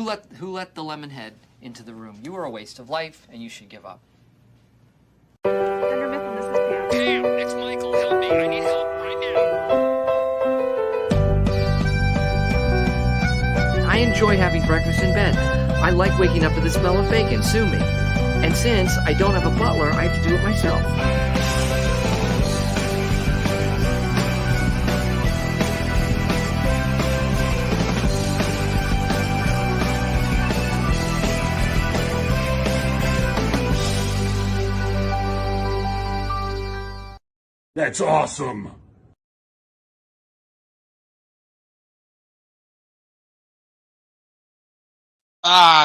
let the lemon head into the room? You are a waste of life, and you should give up. Thunder Myth, and this is Pam. Pam, it's Michael. Help me. I need help right now. I enjoy having breakfast in bed. I like waking up to the smell of bacon. Sue me. And since I don't have a butler, I have to do it myself. That's awesome!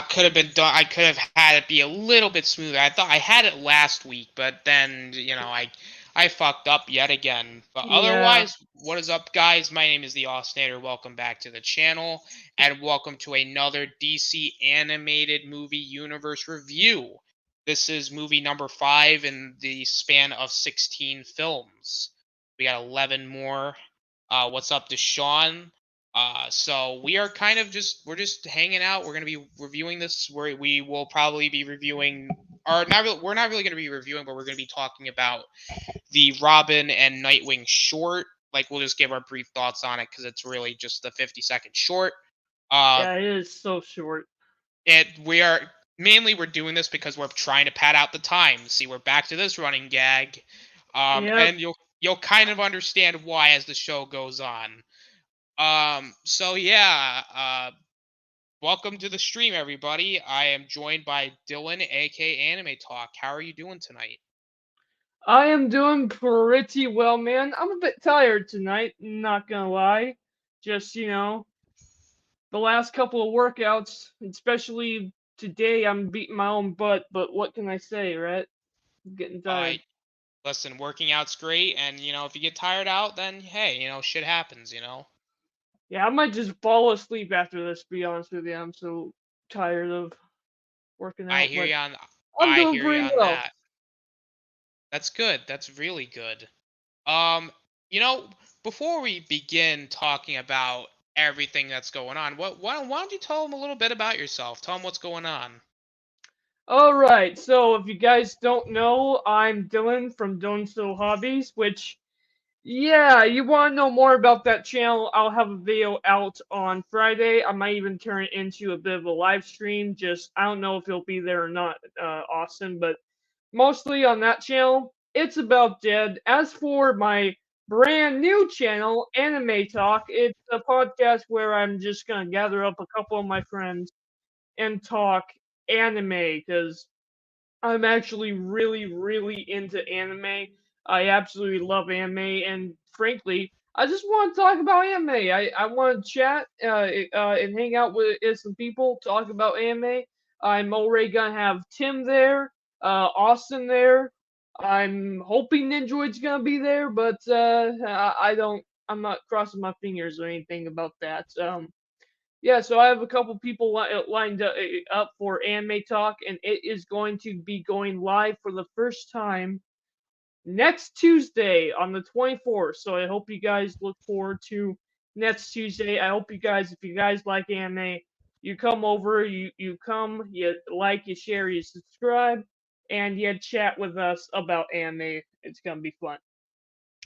Could have been done. I could have had it be a little bit smoother. I thought I had it last week, but then, I fucked up yet again. But otherwise, what is up, guys? My name is the Ostinator. Welcome back to the channel, and welcome to another DC animated movie universe review. This is movie number 5 in the span of 16 films. We got 11 more. What's up, Deshaun? So we are kind of we're just hanging out. We're going to be reviewing this. We will probably be reviewing, or we're not really going to be reviewing, but we're going to be talking about the Robin and Nightwing short. Like, we'll just give our brief thoughts on it because it's really just a 50-second short. Yeah, it is so short. We're doing this because we're trying to pad out the time. See, we're back to this running gag. And you'll kind of understand why as the show goes on. So yeah, welcome to the stream, everybody. I am joined by Dylan, aka Anime Talk. How are you doing tonight? I am doing pretty well, man. I'm a bit tired tonight, not gonna lie. Just, the last couple of workouts, especially today, I'm beating my own butt, but what can I say, right? I'm getting tired. Listen, working out's great, and, if you get tired out, then, hey, shit happens, Yeah, I might just fall asleep after this, to be honest with you. I'm so tired of working out. I hear you on I'm doing pretty well. that. That's good. That's really good. Before we begin talking about everything that's going on, why don't you tell them a little bit about yourself? Tell them what's going on. Alright, so if you guys don't know, I'm Dylan from Don't So Hobbies, which, yeah, you want to know more about that channel, I'll have a video out on Friday. I might even turn it into a bit of a live stream, I don't know if it'll be there or not, Austin, but mostly on that channel, it's about dead. As for my brand new channel, Anime Talk, it's a podcast where I'm just gonna gather up a couple of my friends and talk anime, because I'm actually really, really into anime. I absolutely love anime, and frankly, I just want to talk about anime. I want to chat and hang out with some people, talk about anime. I'm already gonna have Tim there, Austin there. I'm hoping Ninjoid's gonna be there, but I don't. I'm not crossing my fingers or anything about that. Yeah, so I have a couple people lined up for Anime Talk, and it is going to be going live for the first time next Tuesday on the 24th. So I hope you guys look forward to next Tuesday. I hope you guys, if you guys like anime, you come over, you come, you like, you share, you subscribe, and you chat with us about anime. It's gonna be fun.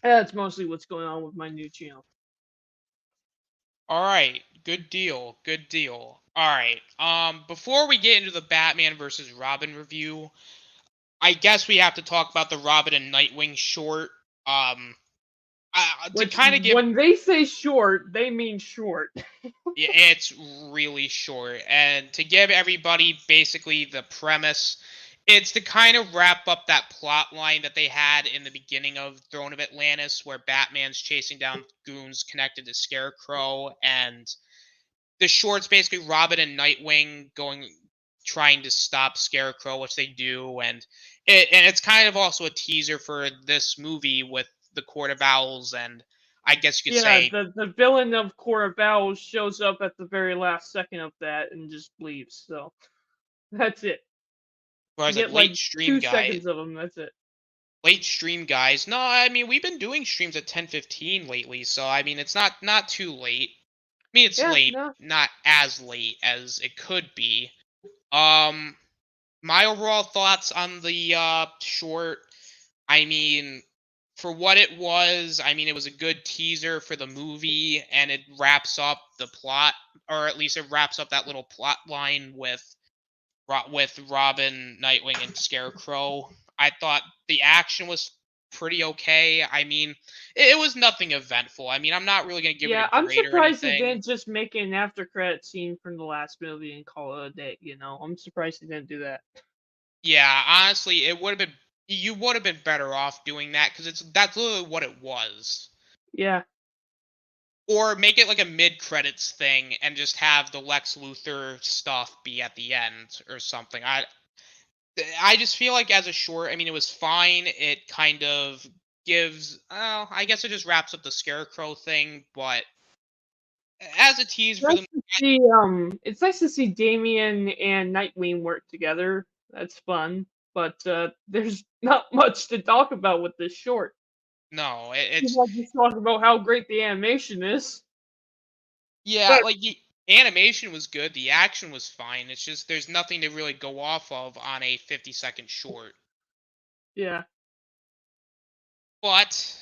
That's mostly what's going on with my new channel. All right, good deal. Good deal. All right. Before we get into the Batman versus Robin review, I guess we have to talk about the Robin and Nightwing short. To kind of give, when they say short, they mean short. yeah, it's really short, and to give everybody basically the premise, it's to kind of wrap up that plot line that they had in the beginning of Throne of Atlantis, where Batman's chasing down goons connected to Scarecrow, and the short's basically Robin and Nightwing trying to stop Scarecrow, which they do, and it's kind of also a teaser for this movie with the Court of Owls, and I guess you could say the villain of Court of Owls shows up at the very last second of that and just leaves. So that's it. You get like 2 seconds of them. That's it. Late stream guys. No, I mean we've been doing streams at 10:15 lately, so I mean it's not too late. mean, it's Yeah, late, no. not as late as it could be. My overall thoughts on the short, I mean, for what it was, I mean, it was a good teaser for the movie, and it wraps up the plot, or at least it wraps up that little plot line with Robin, Nightwing, and Scarecrow. I thought the action was pretty okay. I mean, it was nothing eventful. I mean, I'm not really gonna give it Yeah, a I'm grade or surprised they anything. didn't just make an after credit scene from the last movie and call it a day, I'm surprised they didn't do that. Yeah, honestly, it would have been you would have been better off doing that because that's literally what it was. Yeah. Or make it like a mid credits thing and just have the Lex Luthor stuff be at the end or something. I just feel like as a short, I mean, it was fine. It kind of gives, I guess it just wraps up the Scarecrow thing, but as a tease for Nice the to see it's nice to see Damian and Nightwing work together. That's fun. But there's not much to talk about with this short. no, Seems it's like just talk about how great the animation is. yeah, But like the animation was good, the action was fine. It's just there's nothing to really go off of on a 50-second short. yeah. But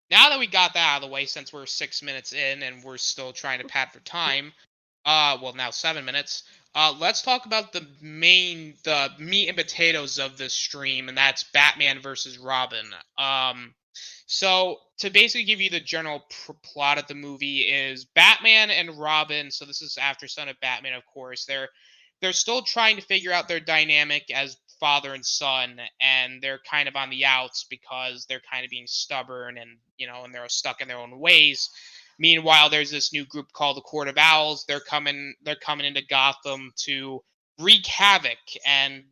now that we got that out of the way, since we're 6 minutes in and we're still trying to pad for time, well now 7 minutes. Let's talk about the meat and potatoes of this stream, and that's Batman versus Robin. So to basically give you the general plot of the movie is Batman and Robin. So this is after Son of Batman, of course. They're still trying to figure out their dynamic as father and son, and they're kind of on the outs because they're kind of being stubborn and and they're stuck in their own ways. Meanwhile, there's this new group called the Court of Owls. They're coming into Gotham to wreak havoc, and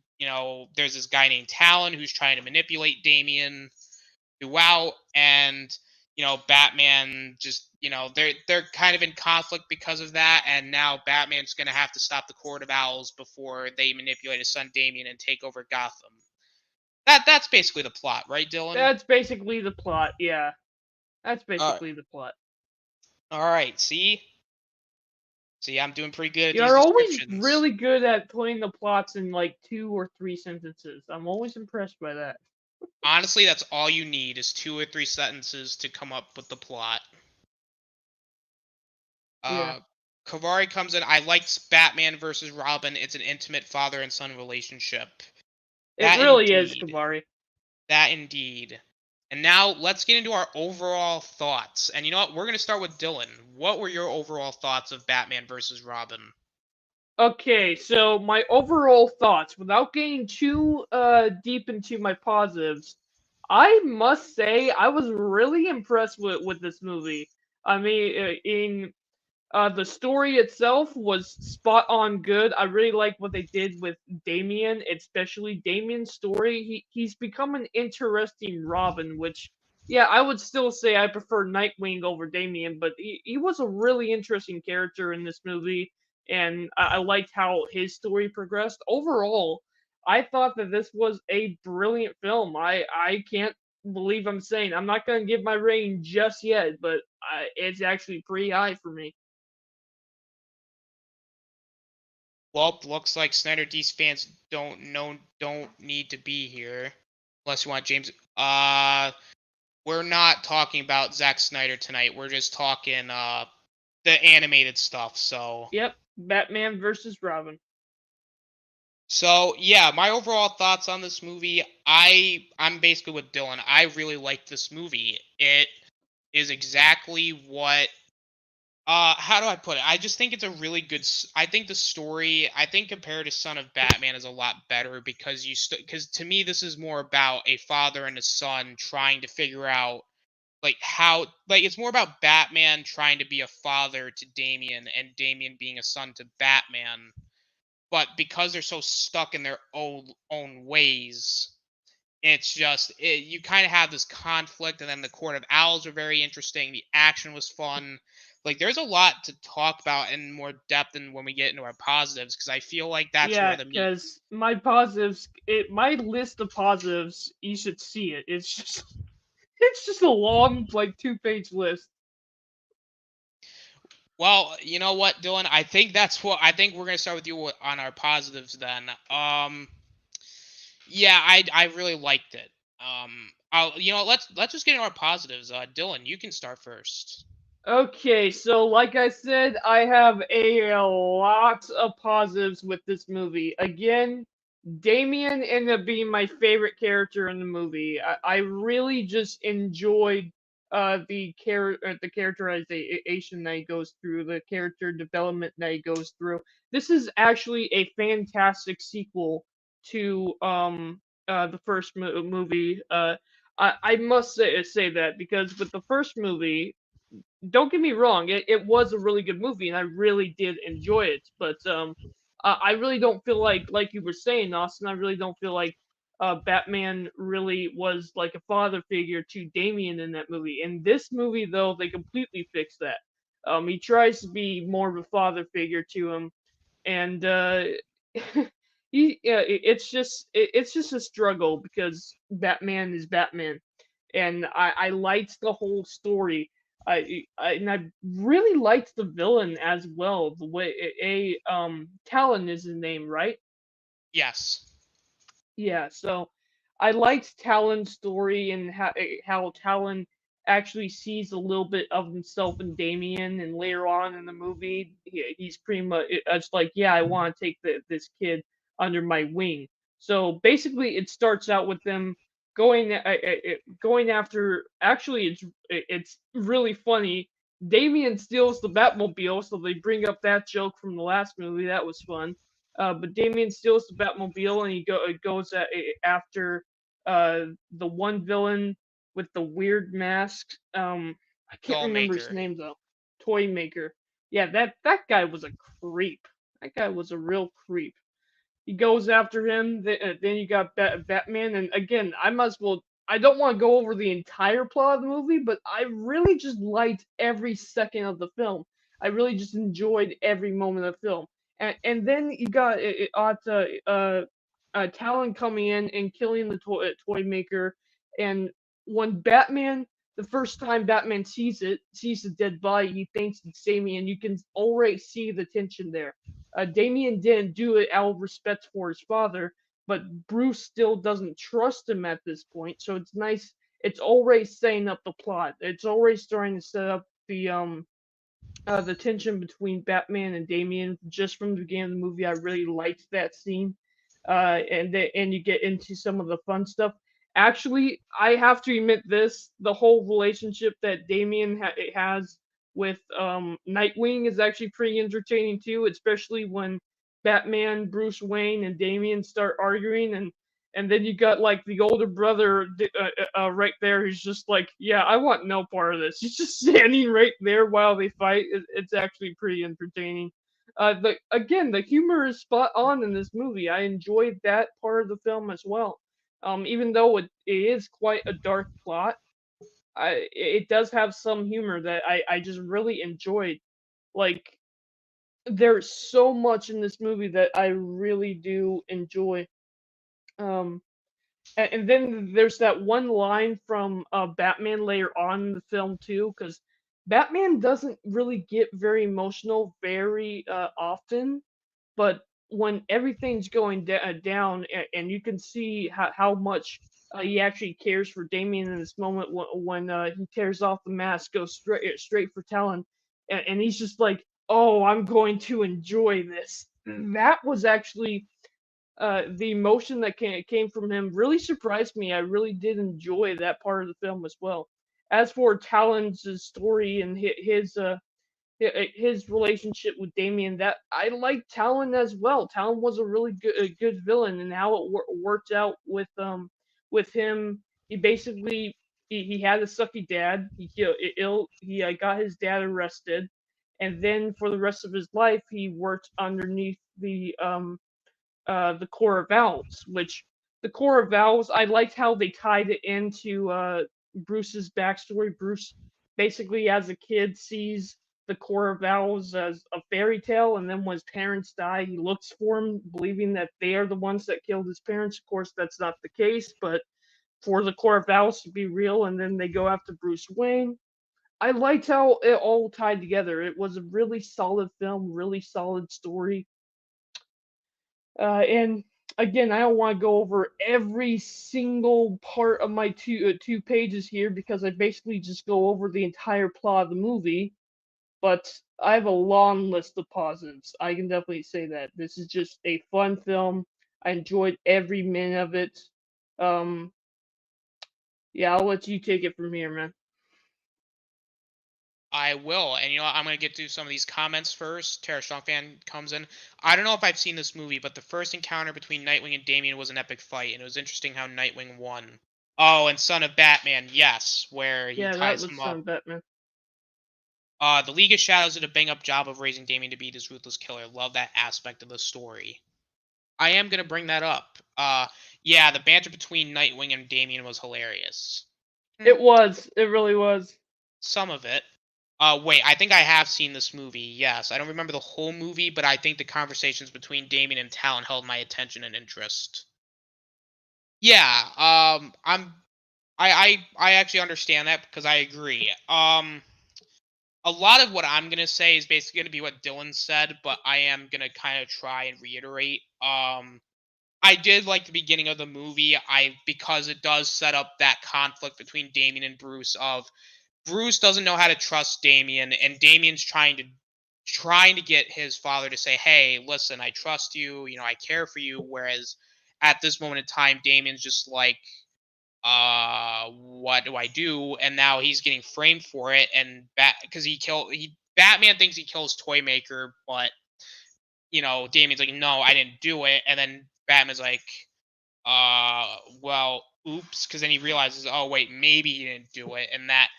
there's this guy named Talon who's trying to manipulate Damian throughout, and Batman just they're kind of in conflict because of that, and now Batman's going to have to stop the Court of Owls before they manipulate his son Damian and take over Gotham. That's basically the plot, right, Dylan? That's basically the plot, yeah. That's basically the plot. All right, see, I'm doing pretty good at these You're always descriptions. really good at putting the plots in like 2 or 3 sentences. I'm always impressed by that. Honestly, that's all you need is 2 or 3 sentences to come up with the plot. Yeah. Kavari comes in. I liked Batman versus Robin. It's an intimate father and son relationship. It really is, Kavari. That indeed. And now let's get into our overall thoughts. And you know what? We're going to start with Dylan. What were your overall thoughts of Batman versus Robin? Okay, so my overall thoughts, without getting too deep into my positives, I must say I was really impressed with this movie. I mean, the story itself was spot on good. I really like what they did with Damian, especially Damian's story. He's become an interesting Robin, which, yeah, I would still say I prefer Nightwing over Damian, but he was a really interesting character in this movie, and I liked how his story progressed. Overall, I thought that this was a brilliant film. I can't believe I'm saying I'm not going to give my rating just yet, but it's actually pretty high for me. Well, looks like Snyder D's fans don't need to be here, unless you want James. We're not talking about Zack Snyder tonight. We're just talking the animated stuff. So. Yep, Batman versus Robin. So yeah, my overall thoughts on this movie, I'm basically with Dylan. I really like this movie. It is exactly what how do I put it? I just think it's a really good. I think the story, I think compared to Son of Batman, is a lot better because because to me this is more about a father and a son trying to figure out it's more about Batman trying to be a father to Damian and Damian being a son to Batman, but because they're so stuck in their own ways, it's just you kind of have this conflict. And then the Court of Owls are very interesting. The action was fun. Like, there's a lot to talk about in more depth than when we get into our positives, because I feel like that's where the because my positives, my list of positives, you should see it. It's just a long, like, 2-page list. Well, you know what, Dylan? I think we're gonna start with you on our positives then. Yeah, I really liked it. Let's just get into our positives. Dylan, you can start first. Okay, so like I said, I have a lot of positives with this movie. Again, Damien ended up being my favorite character in the movie. I really just enjoyed the characterization that he goes through, the character development that he goes through. This is actually a fantastic sequel to the first movie. I must say that because with the first movie, don't get me wrong, it was a really good movie and I really did enjoy it. But I really don't feel like you were saying, Austin, I really don't feel like Batman really was like a father figure to Damian in that movie. In this movie, though, they completely fixed that. He tries to be more of a father figure to him, and it's just a struggle because Batman is Batman, and I liked the whole story. And I really liked the villain as well. The way Talon is his name, right? Yes. Yeah. So I liked Talon's story and how Talon actually sees a little bit of himself in Damien, and later on in the movie, he's pretty much it's like, yeah, I want to take this kid under my wing. So basically, it starts out with them going after. Actually, it's really funny. Damien steals the Batmobile, so they bring up that joke from the last movie. That was fun. But Damien steals the Batmobile and he goes after the one villain with the weird mask. I can't remember his Dollmaker. name though. Toy Maker. Yeah, that guy was a creep. That guy was a real creep. He goes after him. Then you got Batman, and again, I must well. I don't want to go over the entire plot of the movie, but I really just liked every second of the film. I really just enjoyed every moment of the film. And then you got Talon coming in and killing the toy maker. And when Batman, the first time Batman sees the dead body, he thinks it's Damien. You can already see the tension there. Damien didn't do it out of respect for his father, but Bruce still doesn't trust him at this point. So it's nice. It's already setting up the plot. It's already starting to set up the tension between Batman and Damien just from the beginning of the movie. I really liked that scene, and you get into some of the fun stuff. Actually, I have to admit this: the whole relationship that Damien has with Nightwing is actually pretty entertaining too, especially when Batman, Bruce Wayne, and Damien start arguing, and then you got like the older brother right there who's just like, yeah, I want no part of this. He's just standing right there while they fight. It's actually pretty entertaining. The humor is spot on in this movie. I enjoyed that part of the film as well. Even though it is quite a dark plot, it does have some humor that I just really enjoyed. Like, there's so much in this movie that I really do enjoy. Um, and then there's that one line from Batman later on in the film too, because Batman doesn't really get very emotional very often, but when everything's going down, and you can see how much he actually cares for Damien in this moment when he tears off the mask, goes straight for Talon, and he's just like, "Oh, I'm going to enjoy this." That was actually the emotion that came from him really surprised me. I really did enjoy that part of the film as well. As for Talon's story and his relationship with Damien, that I like Talon as well. Talon was a good villain, and how it worked out with him. He basically he had a sucky dad. He got his dad arrested, and then for the rest of his life he worked underneath the Core of Owls, which the Core of Owls, I liked how they tied it into Bruce's backstory. Bruce basically, as a kid, sees the Core of Owls as a fairy tale, and then when his parents die, he looks for them, believing that they are the ones that killed his parents. Of course, that's not the case, but for the Core of Owls to be real, and then they go after Bruce Wayne. I liked how it all tied together. It was a really solid film, really solid story. And again, I don't want to go over every single part of my two pages here because I basically just go over the entire plot of the movie. But I have a long list of positives. I can definitely say that this is just a fun film. I enjoyed every minute of it. Um, yeah, I'll let you take it from here, man. I will, and I'm gonna get to some of these comments first. Tara Strong fan comes in. I don't know if I've seen this movie, but the first encounter between Nightwing and Damian was an epic fight, and it was interesting how Nightwing won. Oh, and Son of Batman, yes, where he Yeah, that ties was him some up. Batman. The League of Shadows did a bang up job of raising Damian to be this ruthless killer. Love that aspect of the story. I am gonna bring that up. Yeah, the banter between Nightwing and Damian was hilarious. It was. It really was. Some of it. Wait, I think I have seen this movie. Yes, I don't remember the whole movie, but I think the conversations between Damien and Talon held my attention and interest. Yeah, I actually understand that because I agree. A lot of what I'm gonna say is basically gonna be what Dylan said, but I am gonna kind of try and reiterate. I did like the beginning of the movie. Because it does set up that conflict between Damien and Bruce of Bruce doesn't know how to trust Damien, and Damien's trying to get his father to say, "Hey, listen, I trust you. I care for you." Whereas at this moment in time, Damien's just like, what do I do?" And now he's getting framed for it, and because Batman thinks he kills Toymaker, but Damien's like, "No, I didn't do it," and then Batman's like, well, oops," because then he realizes, oh wait, maybe he didn't do it, and that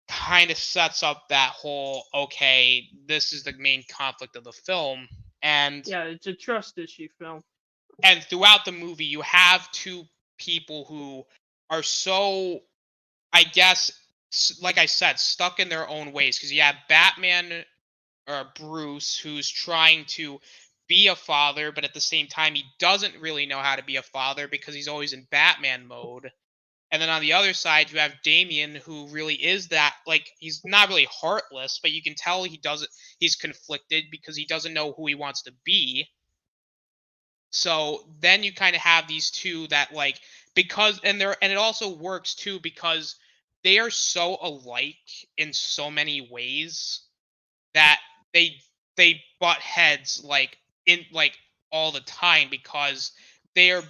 kind of sets up that whole, okay, this is the main conflict of the film. And Yeah, it's a trust issue film. and throughout the movie you have two people who are so, I guess, like I said, stuck in their own ways, because you have Batman, or Bruce, who's trying to be a father, but at the same time he doesn't really know how to be a father because he's always in Batman mode. And then on the other side, you have Damien, who really is that, like, he's not really heartless, but you can tell he's conflicted because he doesn't know who he wants to be. So then you kind of have these two that, like, and it also works too because they are so alike in so many ways that they butt heads like all the time because they're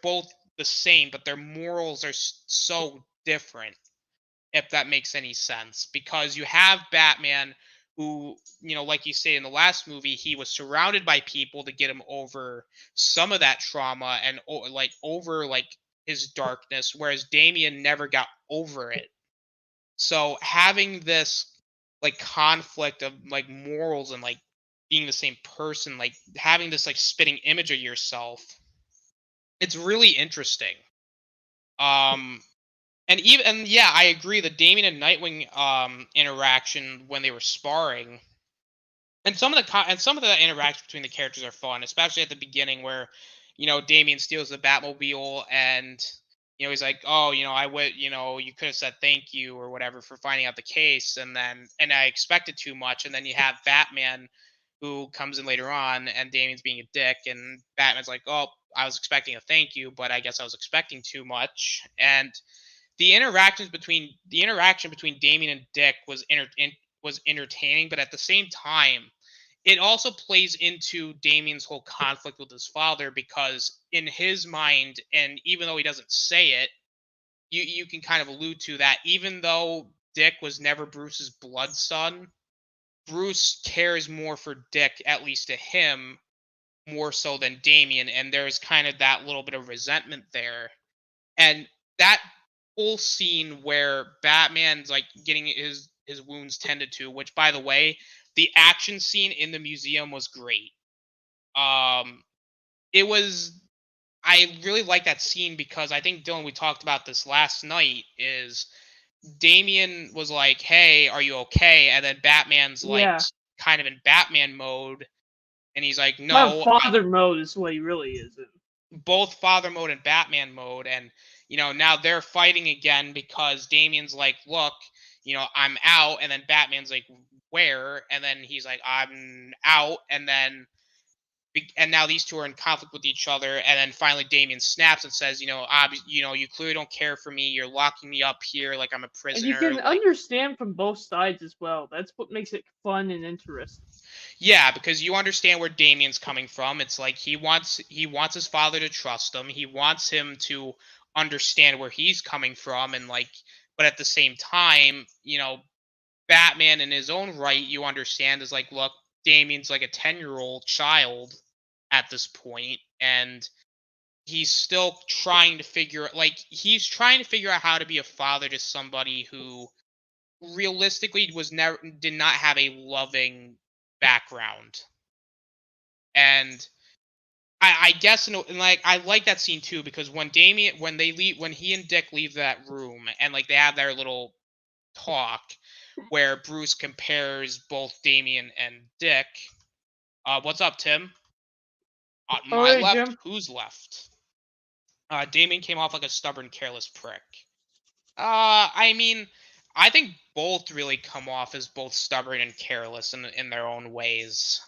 both the same, but their morals are so different, if that makes any sense. Because you have Batman, who, like you say in the last movie, he was surrounded by people to get him over some of that trauma and over his darkness, whereas Damien never got over it. So having this like conflict of like morals and like being the same person, like having this like spitting image of yourself, it's really interesting. And yeah, I agree. The Damien and Nightwing interaction when they were sparring, and some of the interactions between the characters are fun, especially at the beginning where Damien steals the Batmobile and he's like, "Oh, I would, you could have said thank you or whatever for finding out the case," and I expected too much, and then you have Batman who comes in later on, and Damien's being a dick, and Batman's like, "Oh, I was expecting a thank you, but I guess I was expecting too much." And the interaction between Damien and Dick was entertaining, but at the same time, it also plays into Damien's whole conflict with his father, because in his mind, and even though he doesn't say it, you can kind of allude to that, even though Dick was never Bruce's blood son, Bruce cares more for Dick, at least to him, more so than Damien, and there's kind of that little bit of resentment there. And that whole scene where Batman's like getting his wounds tended to, which, by the way, the action scene in the museum was great. It was, I really like that scene because I think, Dylan, we talked about this last night, is Damien was like, "Hey, are you okay?" And then Batman's like kind of in Batman mode, and he's like, "No." Father mode is what he really is in. Both father mode and Batman mode, and now they're fighting again because Damien's like, "Look, I'm out, and then Batman's like, where? And then he's like, I'm out, and now these two are in conflict with each other, and then finally Damian snaps and says, you clearly don't care for me. You're locking me up here like I'm a And you prisoner. can Like, understand from both sides as well. That's what makes it fun and interesting. yeah, because you understand where Damian's coming from. It's like he wants his father to trust him. He wants him to understand where he's coming from, and like, but at the same time, Batman in his own right, you understand, is like, look, Damian's like a 10-year-old child at this point, and he's still trying to figure out how to be a father to somebody who realistically did not have a loving background. And I guess and like I like that scene too, because when he and Dick leave that room and like they have their little talk where Bruce compares both Damian and Dick. What's up, Tim? On my Alright, left, Jim. who's left? Damian came off like a stubborn, careless prick. I mean, I think both really come off as both stubborn and careless in their own ways.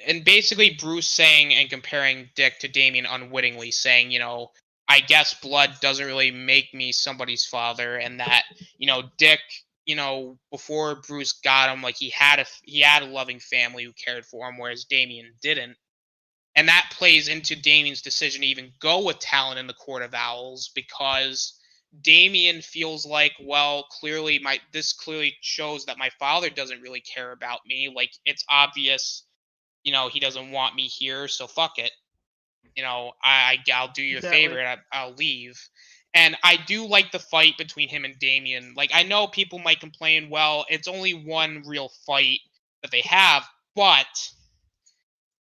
And basically Bruce saying and comparing Dick to Damian unwittingly, saying, I guess blood doesn't really make me somebody's father, and that, Dick, before Bruce got him, like he had a loving family who cared for him, whereas Damian didn't. And that plays into Damian's decision to even go with Talon in the Court of Owls, because Damian feels like, well, this clearly shows that my father doesn't really care about me. Like, it's obvious, he doesn't want me here, so fuck it. I'll do you a Exactly. favor and I'll leave. And I do like the fight between him and Damian. Like, I know people might complain, well, it's only one real fight that they have, but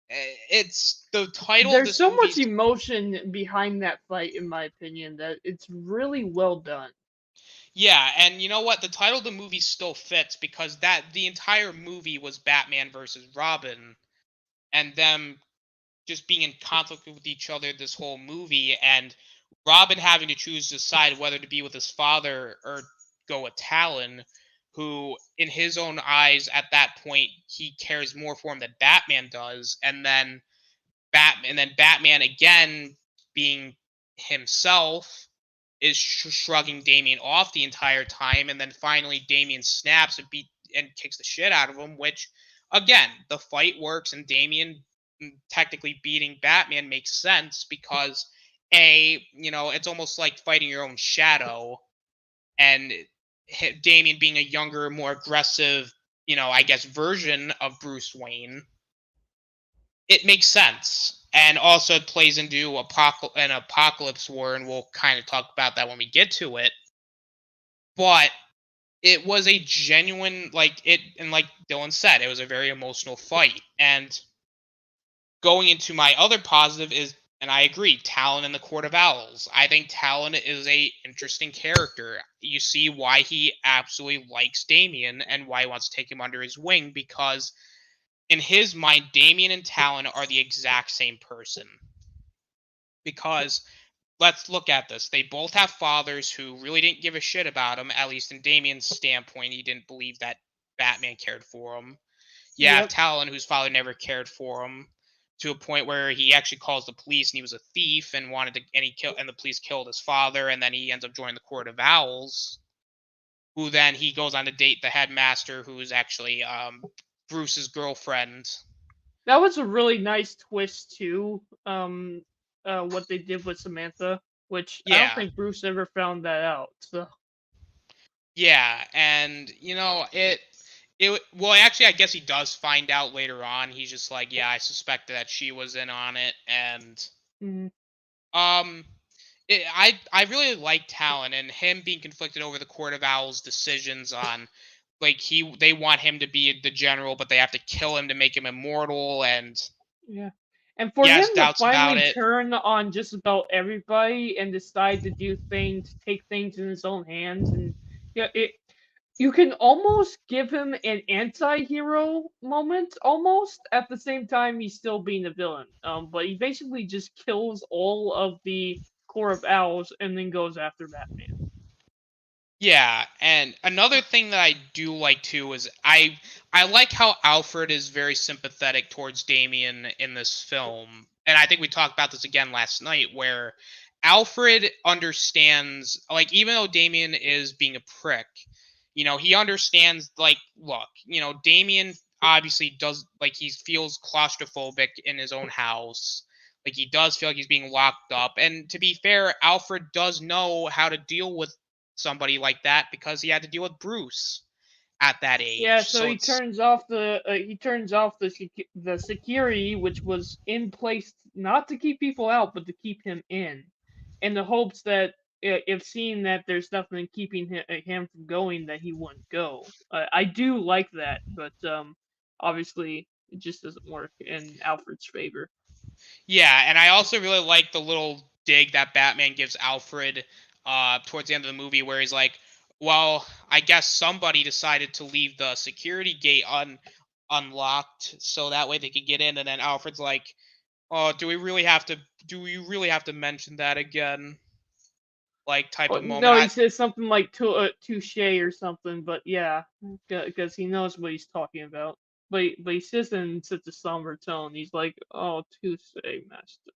it's the title of There's this so movie. much emotion behind that fight, in my opinion, that it's really well done. Yeah, and you know what? The title of the movie still fits, because the entire movie was Batman versus Robin, and them just being in conflict with each other this whole movie, and Robin having to decide whether to be with his father or go with Talon, who, in his own eyes, at that point, he cares more for him than Batman does, and then Batman again, being himself, is shrugging Damian off the entire time, and then finally Damian snaps and kicks the shit out of him, which, again, the fight works, and Damian technically beating Batman makes sense, because it's almost like fighting your own shadow, and Damian being a younger, more aggressive, I guess, version of Bruce Wayne, it makes sense. And also it plays into an Apocalypse War, and we'll kind of talk about that when we get to it. But it was a genuine, and like Dylan said, it was a very emotional fight. And going into my other positive is, and I agree, Talon in the Court of Owls. I think Talon is a interesting character. You see why he absolutely likes Damian and why he wants to take him under his wing, because in his mind, Damian and Talon are the exact same person. Because let's look at this. They both have fathers who really didn't give a shit about him, at least in Damian's standpoint. He didn't believe that Batman cared for him. You have Talon, whose father never cared for him, to a point where he actually calls the police, and he was a thief and and the police killed his father, and then he ends up joining the Court of Owls, who then he goes on to date the headmaster, who is actually Bruce's girlfriend. That was a really nice twist too. What they did with Samantha, which I don't think Bruce ever found that out. So. Yeah, and well, actually, I guess he does find out later on. He's just like, yeah, I suspected that she was in on it, and I really like Talon, and him being conflicted over the Court of Owls' decisions on, like, they want him to be the general, but they have to kill him to make him immortal, and and for him to finally turn on just about everybody and decide to take things in his own hands, and you can almost give him an anti-hero moment, almost, at the same time he's still being a villain. But he basically just kills all of the Court of Owls and then goes after Batman. Yeah, and another thing that I do like too is I like how Alfred is very sympathetic towards Damien in this film. And I think we talked about this again last night where Alfred understands, like, even though Damien is being a prick, he understands, like, look, Damien obviously does, like, he feels claustrophobic in his own house. Like, he does feel like he's being locked up. And to be fair, Alfred does know how to deal with somebody like that because he had to deal with Bruce at that Yeah, age. so So he it's turns off the security, which was in place not to keep people out, but to keep him in the hopes that if seeing that there's nothing keeping him from going, that he wouldn't go. I do like that, but obviously it just doesn't work in Alfred's favor. yeah, and I also really like the little dig that Batman gives Alfred towards the end of the movie where he's like, well, I guess somebody decided to leave the security gate unlocked so that way they could get in, and then Alfred's like, oh, do we really have to mention that again? Like, type Oh, of moment. no, he says something like touche or something, but yeah, because he knows what he's talking about. But he says it in such a somber tone. He's like, "Oh, touche, master."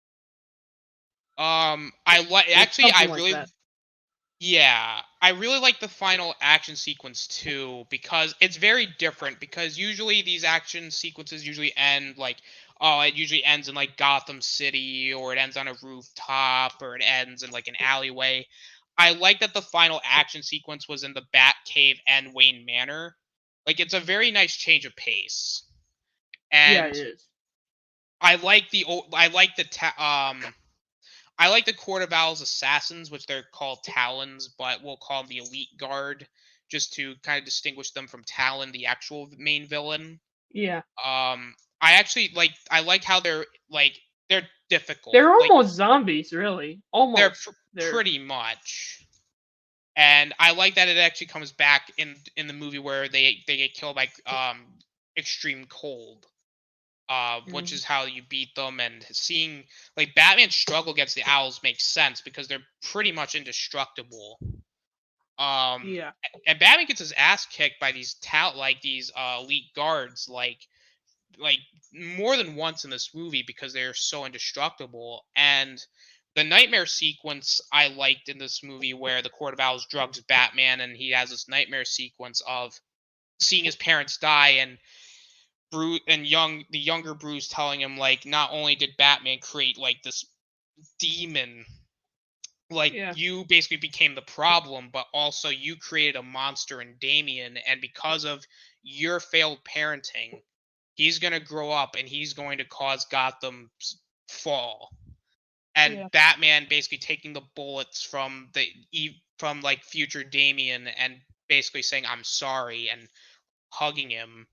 I like It's actually something like that. Yeah, I really like the final action sequence too because it's very different because usually these action sequences usually end like, oh, it usually ends in like Gotham City or it ends on a rooftop or it ends in like an alleyway. I like that the final action sequence was in the Batcave and Wayne Manor. Like, it's a very nice change of pace. Yeah, it And is. I like I like the Court of Owl's assassins, which they're called Talons, but we'll call them the Elite Guard, just to kind of distinguish them from Talon, the actual main villain. Yeah, I like how they're difficult. they're Like, almost zombies, really. they're Almost. They're pretty much. And I like that it actually comes back in the movie where they get killed by extreme cold. Which Mhm. is how you beat them, and seeing like Batman's struggle against the owls makes sense because they're pretty much indestructible. Um, Yeah. and Batman gets his ass kicked by these elite guards like more than once in this movie because they're so indestructible. And the nightmare sequence I liked in this movie where the Court of Owls drugs Batman and he has this nightmare sequence of seeing his parents die and the younger Bruce telling him like not only did Batman create like this demon, like Yeah. you basically became the problem, but also you created a monster in Damien, and because of your failed parenting, he's gonna grow up and he's going to cause Gotham's fall. And Yeah. Batman basically taking the bullets from from like future Damien and basically saying I'm sorry and hugging him.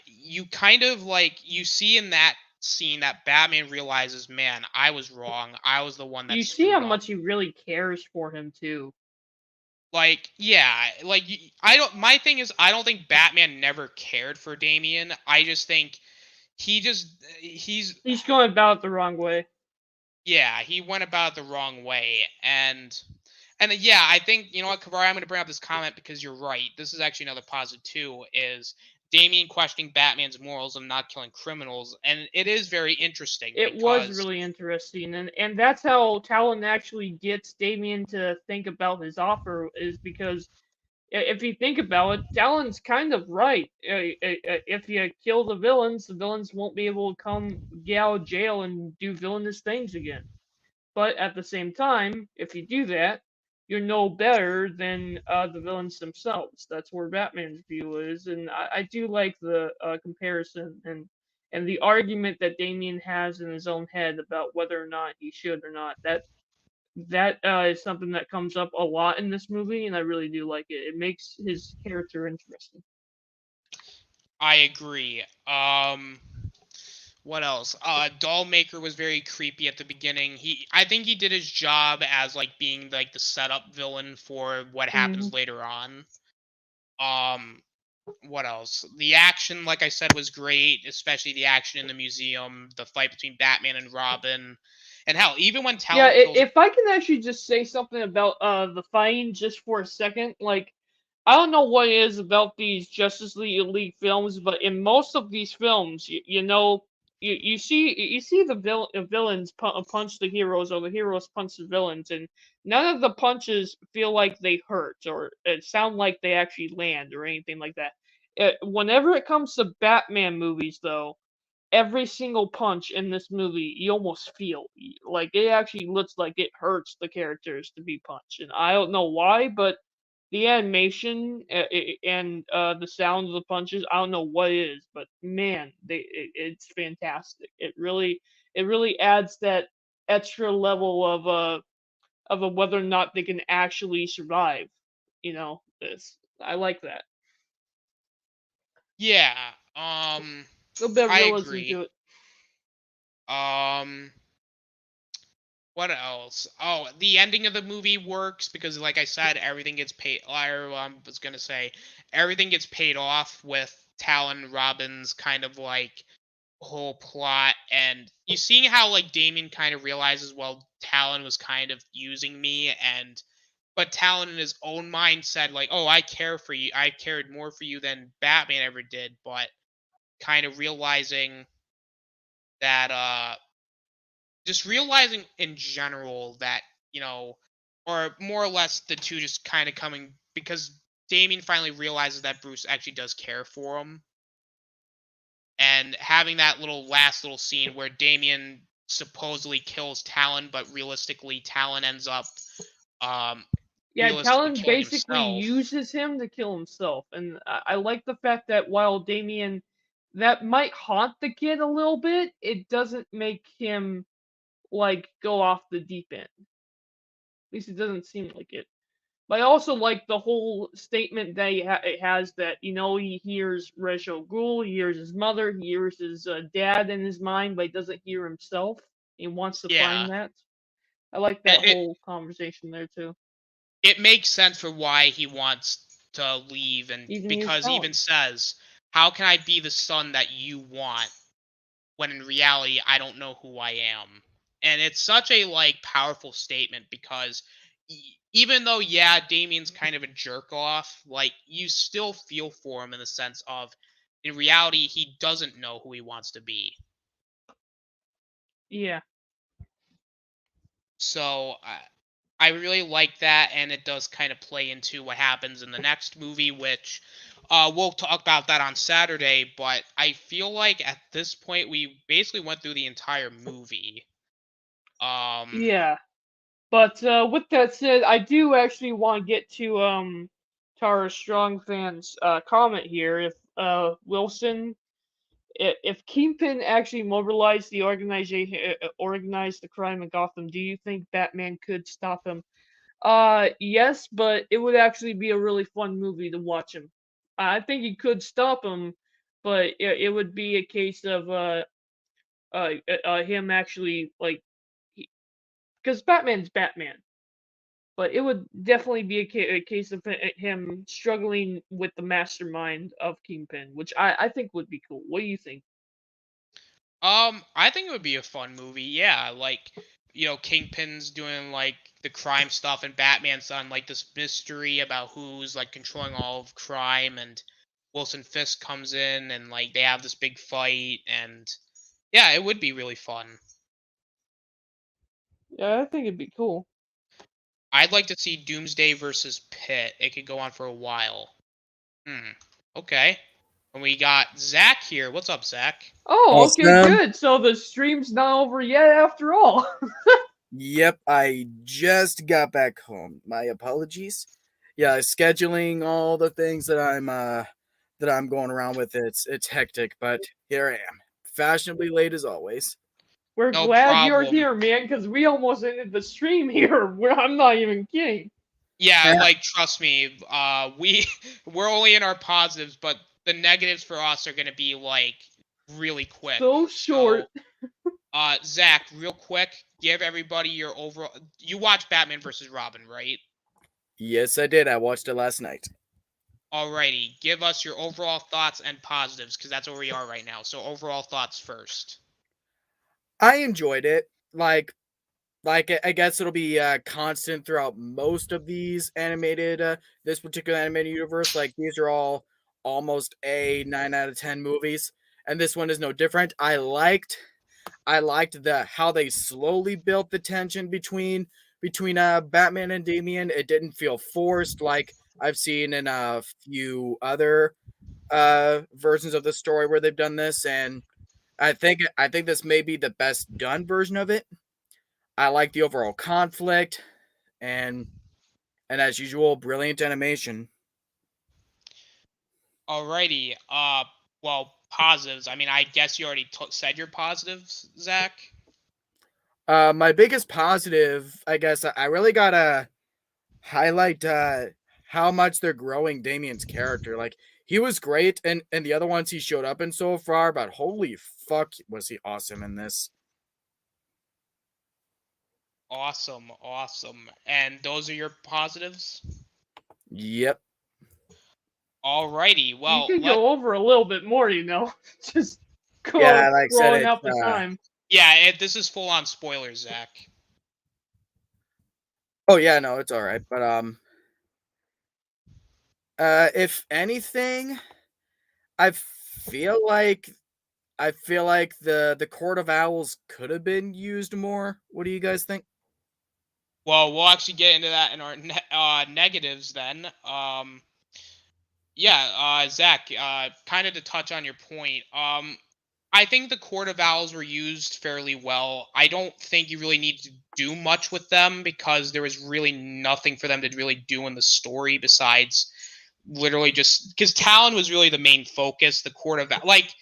You kind of like you see in that scene that Batman realizes, man, I was wrong. I was the one that You see how screwed up. much he really cares for him too. Like, yeah, like I don't. My thing is, I don't think Batman never cared for Damien. I just think he's He's going about it the wrong way. yeah, he went about it the wrong way, and yeah, I think you know what, Kavari, I'm going to bring up this comment because you're right. This is actually another positive too. Is Damien questioning Batman's morals of not killing criminals, and it is very interesting It was because really interesting, and that's how Talon actually gets Damien to think about his offer, is because if you think about it, Talon's kind of right. If you kill the villains won't be able to come get out of jail and do villainous things again. But at the same time, if you do that, you're no better than the villains themselves. That's where Batman's view is, and I do like the comparison and the argument that Damien has in his own head about whether or not he should or not. That is something that comes up a lot in this movie, and I really do like it. It makes his character interesting. I agree. What else? Dollmaker was very creepy at the beginning. I think he did his job as like being like the setup villain for what Hmm. happens later on. Um, what else? The action, like I said, was great, especially the action in the museum, the fight between Batman and Robin. And hell, even when Yeah, Talon kills, if I can actually just say something about the fighting just for a second, like I don't know what it is about these Justice League films, but in most of these films, you see the villains punch the heroes or the heroes punch the villains, and none of the punches feel like they hurt or it sound like they actually land or anything like that. Whenever it comes to Batman movies, though, every single punch in this movie you almost feel like it actually looks like it hurts the characters to be punched, and I don't know why, but the animation and the sound of the punches, I don't know what it is, but man, it's fantastic. It really adds that extra level of a whether or not they can actually survive, this. I like that. yeah, A bit of I realism agree. to it. Um, what else? Oh, the ending of the movie works because, like I said, everything gets paid. I was gonna say everything gets paid off with Talon Robin's kind of like whole plot, and you seeing how like Damien kind of realizes, well, Talon was kind of using me, and but Talon in his own mind said like, oh, I care for you. I cared more for you than Batman ever did, but kind of realizing that just realizing in general that, or more or less the two just kind of coming because Damien finally realizes that Bruce actually does care for him. And having that last little scene where Damien supposedly kills Talon, but realistically Talon ends up um Yeah, realistically Talon killing basically himself. uses him to kill himself, and I like the fact that while Damien, that might haunt the kid a little bit, it doesn't make him like go off the deep end. At least it doesn't seem like it. But I also like the whole statement that it has that he hears Ra's al Ghul, he hears his mother, he hears his dad in his mind, but he doesn't hear himself. He wants to Yeah. find that. I like that It whole conversation there too. it makes sense for why he wants to leave, and Even use because he even Talon. says, how can I be the son that you want when in reality I don't know who I am? And it's such a like powerful statement because even though yeah, Damien's kind of a jerk off, like you still feel for him in the sense of in reality he doesn't know who he wants to be. Yeah. So I really like that, and it does kind of play into what happens in the next movie, which we'll talk about that on Saturday. But I feel like at this point we basically went through the entire movie. Yeah. But with that said, I do actually want to get to Tara Strong fans comment here. If Wilson, if Kingpin actually mobilized the organization, organized the crime in Gotham, do you think Batman could stop him? Yes, but it would actually be a really fun movie to watch him. I think he could stop him, but it would be a case of him actually like because Batman's Batman. But it would definitely be a case of him struggling with the mastermind of Kingpin, which I think would be cool. What do you think? I think it would be a fun movie. Yeah, like Kingpin's doing like the crime stuff, and Batman's on like this mystery about who's like controlling all of crime, and Wilson Fisk comes in, and like they have this big fight, and yeah, it would be really fun. Yeah, I think it'd be cool. I'd like to see Doomsday versus Pitt. It could go on for a while. Okay. And we got Zach here. What's up, Zach? Oh, okay, Awesome. good. So the stream's not over yet after all. Yep, I just got back home. My apologies. Yeah, scheduling all the things that I'm going around with. It's hectic, but here I am, fashionably late as always. We're No glad you're problem. here, man, because we almost ended the stream here. I'm not even kidding. Yeah, like trust me, we're only in our positives, but the negatives for us are gonna be like really quick. So short. Zach, real quick, give everybody your overall. You watched Batman versus Robin, right? Yes, I did. I watched it last night. Alrighty, give us your overall thoughts and positives, because that's where we are right now. So overall thoughts first. I enjoyed it. Like, like I guess it'll be constant throughout most of these animated this particular animated universe. Like these are all almost a 9 out of 10 movies, and this one is no different. I liked the how they slowly built the tension between Batman and Damian. It didn't feel forced like I've seen in a few other versions of the story where they've done this, and I think this may be the best done version of it. I like the overall conflict, and as usual, brilliant animation. Alrighty. Well, positives. I mean, I guess you already said your positives, Zach. My biggest positive, I guess, I really gotta highlight how much they're growing Damien's character. Like he was great and the other ones he showed up in so far, but holy fuck was he awesome in this. Awesome, awesome. And those are your positives? Yep. Alrighty. Well, you could go over a little bit more, just go Yeah, like I said, rolling out the it's, time. yeah, this is full on spoilers, Zach. Oh yeah, no, it's all right. But if anything, I I feel like the Court of Owls could have been used more. What do you guys think? Well, we'll actually get into that in our negatives then. Yeah, Zach, kind of to touch on your point, I think the Court of Owls were used fairly well. I don't think you really need to do much with them because there was really nothing for them to really do in the story besides literally just because Talon was really the main focus. The Court of like,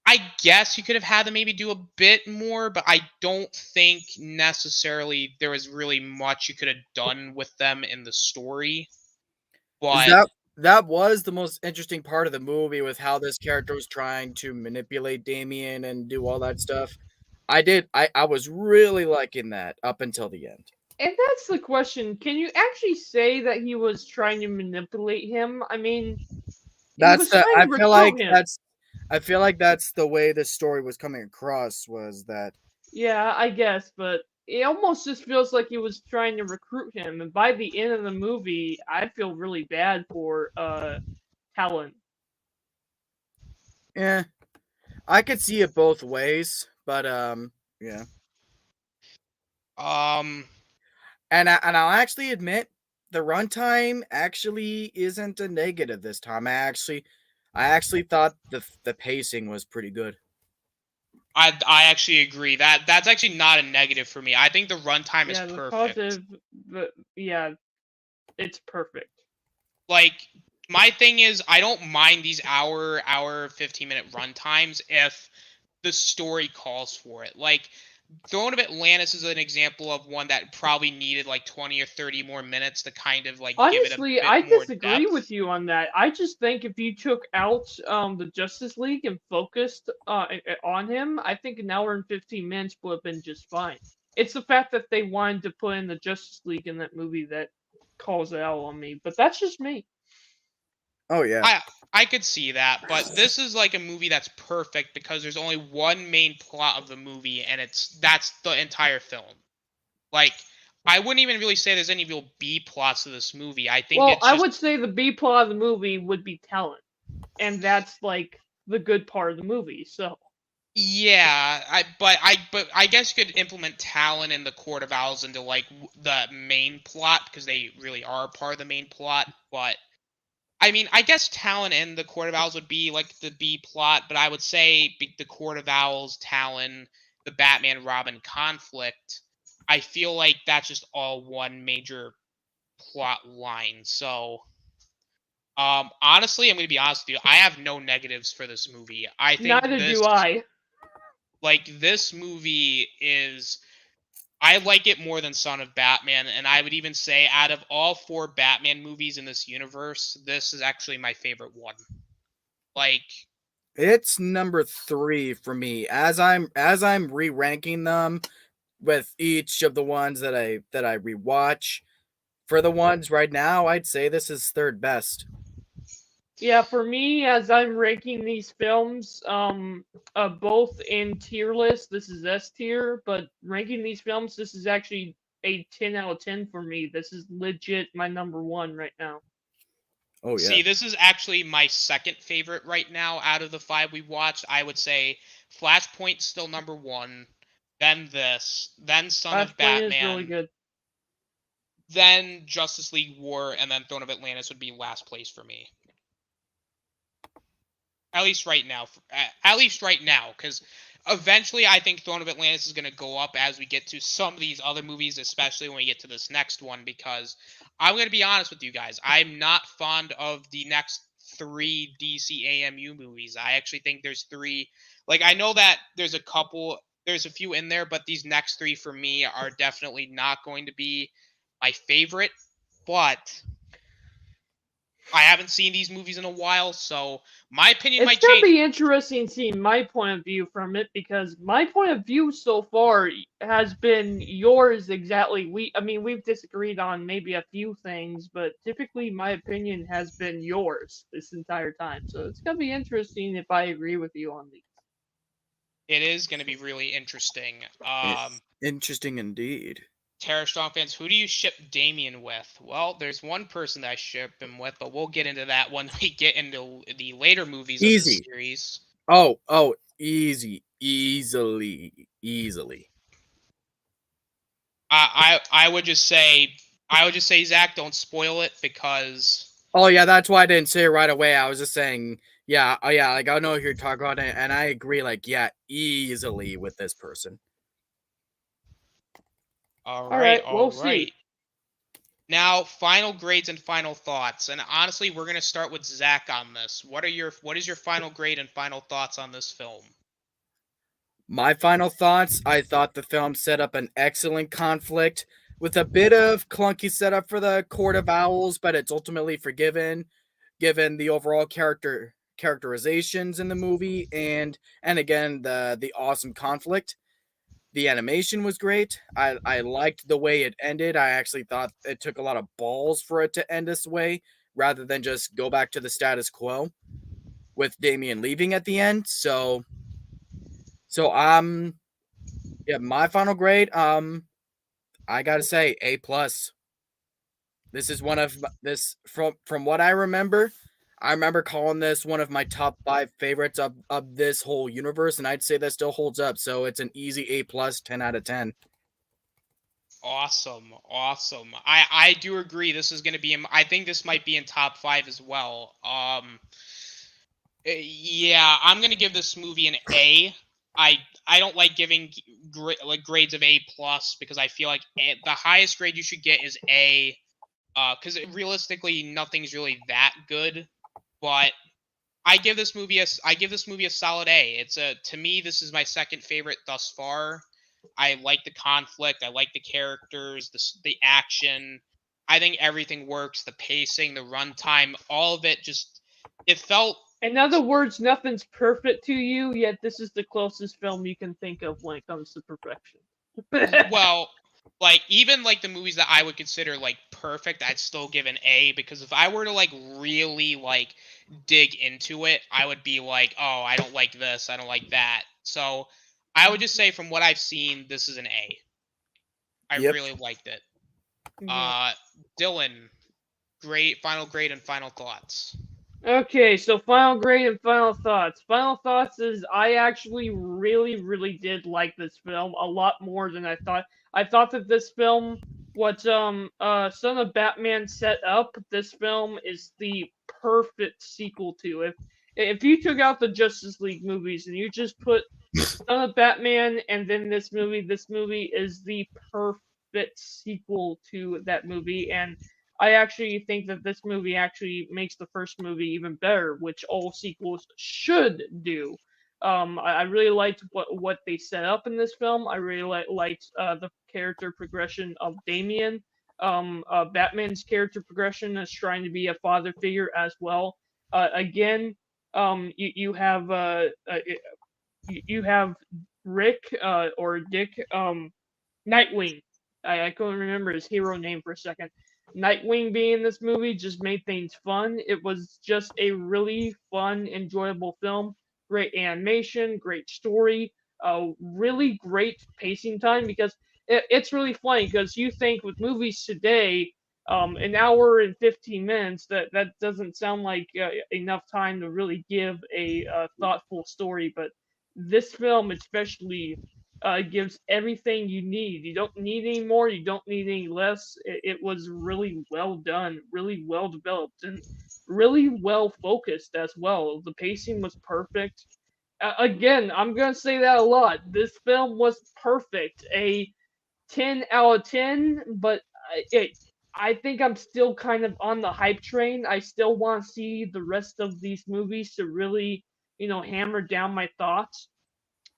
I guess you could have had them maybe do a bit more, but I don't think necessarily there was really much you could have done with them in the story. But That was the most interesting part of the movie with how this character was trying to manipulate Damien and do all that stuff. I was really liking that up until the end. And that's the question. Can you actually say that he was trying to manipulate him? I mean, I feel like that's the way the story was coming across was that. Yeah, I guess, but it almost just feels like he was trying to recruit him, and by the end of the movie, I feel really bad for Talon. Yeah, I could see it both ways, but yeah. And I'll actually admit the runtime actually isn't a negative this time. I actually thought the pacing was pretty good. I actually agree. That's actually not a negative for me. I think the runtime is perfect. Yeah, it's perfect. Like, my thing is, I don't mind these hour 15-minute runtimes if the story calls for it. Like, Throne of Atlantis is an example of one that probably needed like 20 or 30 more minutes to kind of like Honestly, give it a bit I more disagree depth. with you on that. I just think if you took out the Justice League and focused on him, I think an hour and 15 minutes would have been just fine. It's the fact that they wanted to put in the Justice League in that movie that calls it out on me, but that's just me. Oh yeah. I could see that, but this is like a movie that's perfect because there's only one main plot of the movie, and that's the entire film. Like, I wouldn't even really say there's any real B plots to this movie. I think I would say the B plot of the movie would be Talon, and that's like the good part of the movie. So. Yeah, but I guess you could implement Talon and the Court of Owls into like the main plot because they really are part of the main plot, but. I mean, I guess Talon and the Court of Owls would be like the B plot, but I would say the Court of Owls, Talon, the Batman Robin conflict, I feel like that's just all one major plot line. So, honestly, I'm going to be honest with you. I have no negatives for this movie. I think neither do I. Like, this movie is. I like it more than Son of Batman, and I would even say out of all 4 Batman movies in this universe, this is actually my favorite one. Like, it's number 3 for me as I'm re-ranking them with each of the ones that I rewatch. For the ones right now, I'd say this is third best. Yeah, for me, as I'm ranking these films, both in tier list, this is S tier, but ranking these films, this is actually a 10 out of 10 for me. This is legit my number one right now. Oh yeah. See, this is actually my second favorite right now out of the 5 we watched. I would say Flashpoint's still number 1, then this, then Son of Flashpoint is really Batman, good. then Justice League War, and then Throne of Atlantis would be last place for me. At least right now. At least right now, because eventually I think Throne of Atlantis is going to go up as we get to some of these other movies, especially when we get to this next one, because I'm going to be honest with you guys. I'm not fond of the next 3 DC AMU movies. I actually think there's 3. Like, I know that there's a few in there, but these next 3 for me are definitely not going to be my favorite, but I haven't seen these movies in a while, so my opinion might It's gonna change. be interesting seeing my point of view from it because my point of view so far has been yours exactly. We've disagreed on maybe a few things, but typically my opinion has been yours this entire time. So it's gonna be interesting if I agree with you on these. It is going to be really interesting. Interesting indeed. Terra Strong fans, who do you ship Damien with? Well, there's one person that I ship him with, but we'll get into that when we get into the later movies of the series. Oh, easily. I would just say Zach, don't spoil it because Oh yeah, that's why I didn't say it right away. I was just saying, yeah, oh yeah, like I know who you're talking about, and I agree, like, yeah, easily with this person. all right, we'll right. see. Now, final grades and final thoughts. And honestly, we're gonna start with Zach on this. What is your final grade and final thoughts on this film? My final thoughts, I thought the film set up an excellent conflict with a bit of clunky setup for the Court of Owls, but it's ultimately forgiven given the overall characterizations in the movie and again the awesome conflict. The animation was great. I liked the way it ended. I actually thought it took a lot of balls for it to end this way rather than just go back to the status quo with Damien leaving at the end. So yeah, my final grade, I gotta say A+. This is one of this from what I remember. I remember calling this one of my top 5 favorites of this whole universe, and I'd say that still holds up. So it's an easy A+, 10 out of 10. Awesome. I do agree. This is going to be I think this might be in top 5 as well. Yeah, I'm going to give this movie an A. I don't like giving grades of A+ because I feel like the highest grade you should get is A. Because realistically, nothing's really that good. But I give this movie a solid A. To me, this is my second favorite thus far. I like the conflict. I like the characters, the action. I think everything works. The pacing, the runtime, all of it it felt. In other words, nothing's perfect to you, yet this is the closest film you can think of when it comes to perfection. Well, like even like the movies that I would consider like perfect, I'd still give an A because if I were to like really like dig into it, I would be like, oh, I don't like this, I don't like that. So I would just say from what I've seen, this is an A. I really liked it. Dylan, final grade and final thoughts. Okay, so final grade and final thoughts. Final thoughts is I actually really, really did like this film a lot more than I thought. I thought that this film, what Son of Batman set up, this film is the perfect sequel to. If you took out the Justice League movies and you just put Son of Batman and then this movie is the perfect sequel to that movie, and I actually think that this movie actually makes the first movie even better, which all sequels should do. I really liked what they set up in this film. I really liked the character progression of Damien. Batman's character progression is trying to be a father figure as well. Again, you have Rick or Dick Nightwing. I couldn't remember his hero name for a second. Nightwing being in this movie just made things fun. It was just a really fun, enjoyable film. Great animation, great story, really great pacing time because it's really funny because you think with movies today, an hour and 15 minutes, that doesn't sound like enough time to really give a thoughtful story, but this film especially gives everything you need. You don't need any more. You don't need any less. It was really well done, really well developed, and really well focused as well. The pacing was perfect. Again, I'm gonna say that a lot. This film was perfect. A 10 out of 10, but I think I'm still kind of on the hype train. I still want to see the rest of these movies to really, hammer down my thoughts.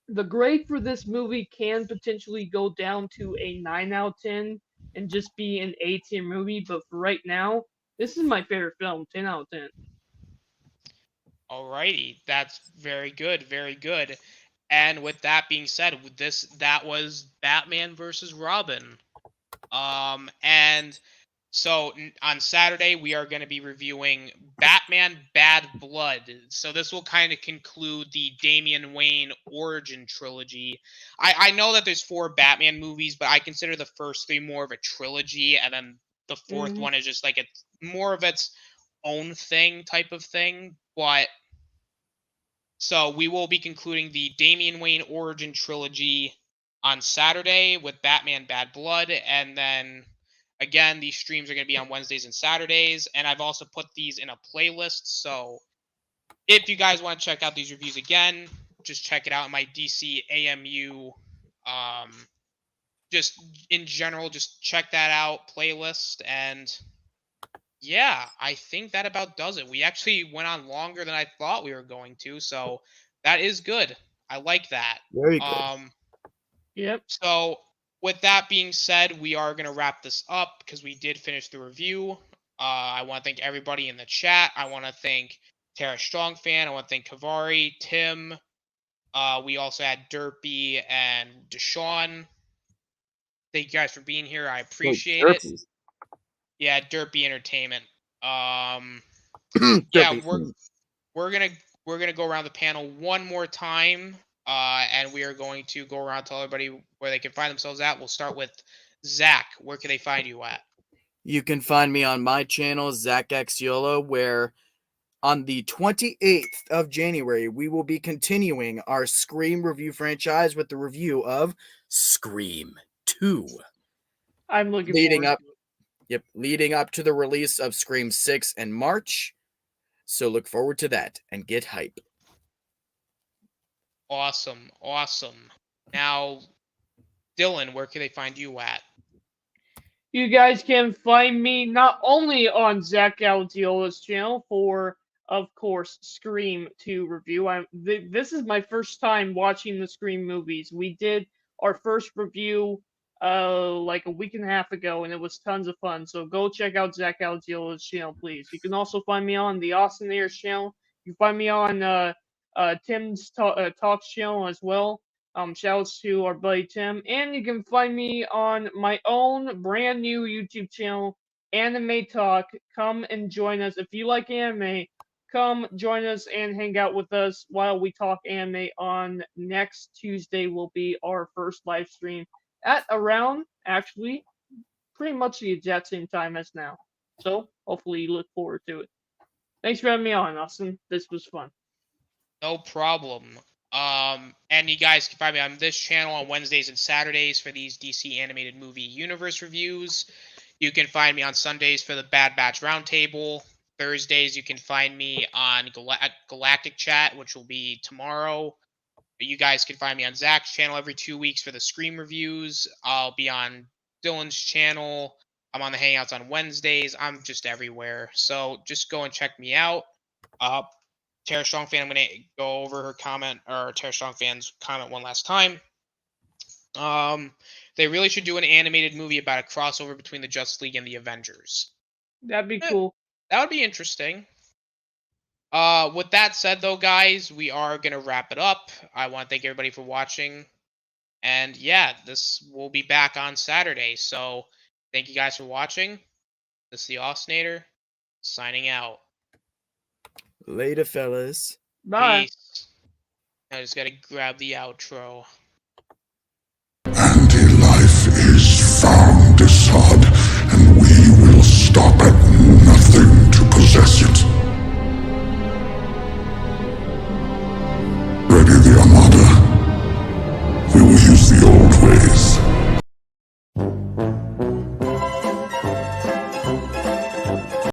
The grade for this movie can potentially go down to a 9 out of 10 and just be an A tier movie, but for right now, this is my favorite film, 10 out of 10. Alrighty, that's very good, very good. And with that being said, that was Batman versus Robin. And so on Saturday we are going to be reviewing Batman Bad Blood. So this will kind of conclude the Damian Wayne origin trilogy. I know that there's 4 Batman movies, but I consider the first 3 more of a trilogy, and then the 4th one is just like more of its own thing type of thing. But so we will be concluding the Damian Wayne origin trilogy on Saturday with Batman Bad Blood, and then again, these streams are going to be on Wednesdays and Saturdays, and I've also put these in a playlist, so if you guys want to check out these reviews again, just check it out in my DC AMU, just in general, just check that out, playlist, and yeah, I think that about does it. We actually went on longer than I thought we were going to, so that is good. I like that. Very good. Yep. So with that being said, we are going to wrap this up because we did finish the review. I want to thank everybody in the chat. I want to thank Tara Strongfan. I want to thank Kavari, Tim. We also had Derpy and Deshaun. Thank you guys for being here. I appreciate it. Yeah, Derpy Entertainment. Yeah, we're gonna go around the panel one more time. And we are going to go around, tell everybody where they can find themselves at. We'll start with Zach. Where can they find you at? You can find me on my channel, Zach Axiolo, where on the 28th of January, we will be continuing our Scream review franchise with the review of Scream 2. I'm looking leading forward up. Yep, leading up to the release of Scream 6 in March. So look forward to that and get hype. Awesome. Now, Dylan, where can they find you at? You guys can find me not only on Zach Galdiola's channel for, of course, Scream 2 review. This is my first time watching the Scream movies. We did our first review like a week and a half ago, and it was tons of fun. So go check out Zach Galdiola's channel, please. You can also find me on the Austin Ayers channel. You can find me on Tim's Talks channel as well. Shouts to our buddy Tim. And you can find me on my own brand new YouTube channel, Anime Talk. Come and join us. If you like anime, come join us and hang out with us while we talk anime. On next Tuesday will be our first live stream at around, actually, pretty much the exact same time as now. So hopefully you look forward to it. Thanks for having me on, Austin. This was fun. No problem. And you guys can find me on this channel on Wednesdays and Saturdays for these DC Animated Movie Universe reviews. You can find me on Sundays for the Bad Batch Roundtable. Thursdays, you can find me on Galactic Chat, which will be tomorrow. You guys can find me on Zach's channel every 2 weeks for the Scream reviews. I'll be on Dylan's channel. I'm on the Hangouts on Wednesdays. I'm just everywhere. So just go and check me out. Tara Strongfan, I'm going to go over her comment, or Tara Strongfan's comment one last time. They really should do an animated movie about a crossover between the Justice League and the Avengers. That'd be cool. That would be interesting. With that said, though, guys, we are going to wrap it up. I want to thank everybody for watching. And yeah, this will be back on Saturday. So thank you guys for watching. This is the Osnator, signing out. Later, fellas. Bye. Peace. I just gotta grab the outro.